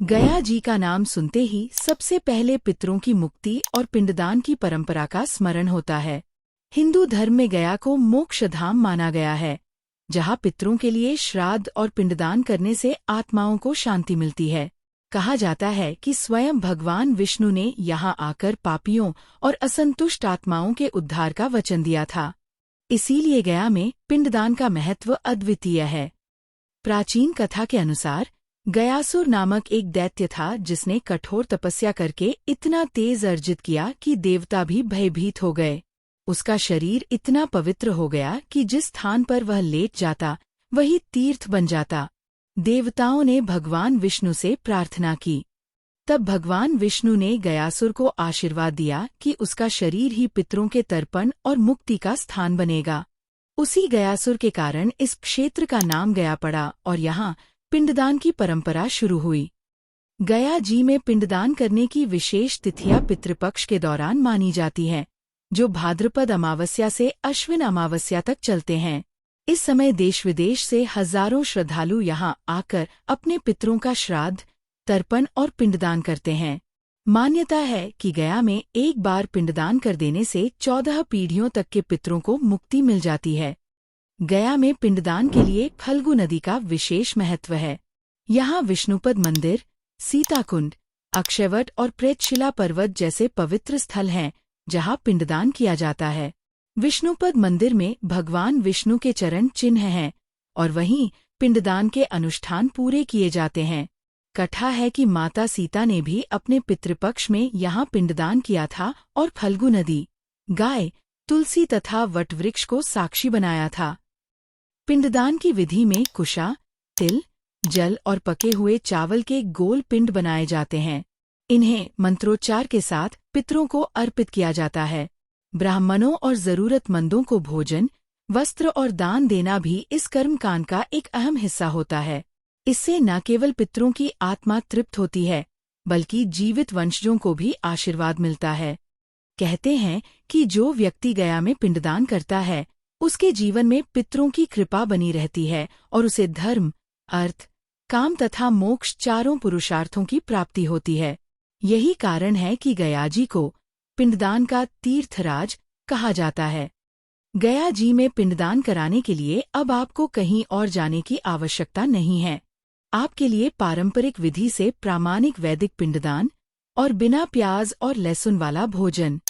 गया जी का नाम सुनते ही सबसे पहले पितरों की मुक्ति और पिंडदान की परंपरा का स्मरण होता है। हिंदू धर्म में गया को मोक्षधाम माना गया है, जहाँ पितरों के लिए श्राद्ध और पिंडदान करने से आत्माओं को शांति मिलती है। कहा जाता है कि स्वयं भगवान विष्णु ने यहाँ आकर पापियों और असंतुष्ट आत्माओं के उद्धार का वचन दिया था। इसीलिए गया में पिंडदान का महत्व अद्वितीय है। प्राचीन कथा के अनुसार गयासुर नामक एक दैत्य था, जिसने कठोर तपस्या करके इतना तेज अर्जित किया कि देवता भी भयभीत हो गए। उसका शरीर इतना पवित्र हो गया कि जिस स्थान पर वह लेट जाता वही तीर्थ बन जाता। देवताओं ने भगवान विष्णु से प्रार्थना की। तब भगवान विष्णु ने गयासुर को आशीर्वाद दिया कि उसका शरीर ही पितरों के तर्पण और मुक्ति का स्थान बनेगा। उसी गयासुर के कारण इस क्षेत्र का नाम गया पड़ा और यहाँ पिंडदान की परंपरा शुरू हुई। गया जी में पिंडदान करने की विशेष तिथियां पितृपक्ष के दौरान मानी जाती हैं, जो भाद्रपद अमावस्या से अश्विन अमावस्या तक चलते हैं। इस समय देश विदेश से हजारों श्रद्धालु यहाँ आकर अपने पितरों का श्राद्ध, तर्पण और पिंडदान करते हैं। मान्यता है कि गया में एक बार पिंडदान कर देने से 14 पीढ़ियों तक के पितरों को मुक्ति मिल जाती है। गया में पिंडदान के लिए फल्गु नदी का विशेष महत्व है। यहाँ विष्णुपद मंदिर, सीताकुंड, अक्षयवट और प्रेतशिला पर्वत जैसे पवित्र स्थल हैं, जहाँ पिंडदान किया जाता है। विष्णुपद मंदिर में भगवान विष्णु के चरण चिन्ह हैं और वहीं पिंडदान के अनुष्ठान पूरे किए जाते हैं। कथा है कि माता सीता ने भी अपने पितृपक्ष में यहाँ पिंडदान किया था और फल्गु नदी, गाय, तुलसी तथा वटवृक्ष को साक्षी बनाया था। पिंडदान की विधि में कुशा, तिल, जल और पके हुए चावल के गोल पिंड बनाए जाते हैं। इन्हें मंत्रोच्चार के साथ पितरों को अर्पित किया जाता है। ब्राह्मणों और जरूरतमंदों को भोजन, वस्त्र और दान देना भी इस कर्मकांड का एक अहम हिस्सा होता है। इससे न केवल पितरों की आत्मा तृप्त होती है, बल्कि जीवित वंशजों को भी आशीर्वाद मिलता है। कहते हैं कि जो व्यक्ति गया में पिंडदान करता है, उसके जीवन में पितरों की कृपा बनी रहती है और उसे धर्म, अर्थ, काम तथा मोक्ष चारों पुरुषार्थों की प्राप्ति होती है। यही कारण है कि गया जी को पिंडदान का तीर्थराज कहा जाता है। गया जी में पिंडदान कराने के लिए अब आपको कहीं और जाने की आवश्यकता नहीं है। आपके लिए पारंपरिक विधि से प्रामाणिक वैदिक पिंडदान और बिना प्याज और लहसुन वाला भोजन,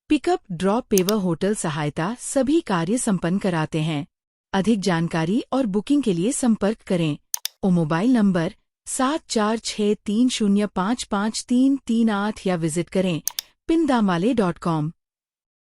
पिकअप ड्रॉप पेवर होटल सहायता सभी कार्य संपन्न कराते हैं। अधिक जानकारी और बुकिंग के लिए संपर्क करें। मोबाइल नंबर 7463055338 या विजिट करें pindaamale.com।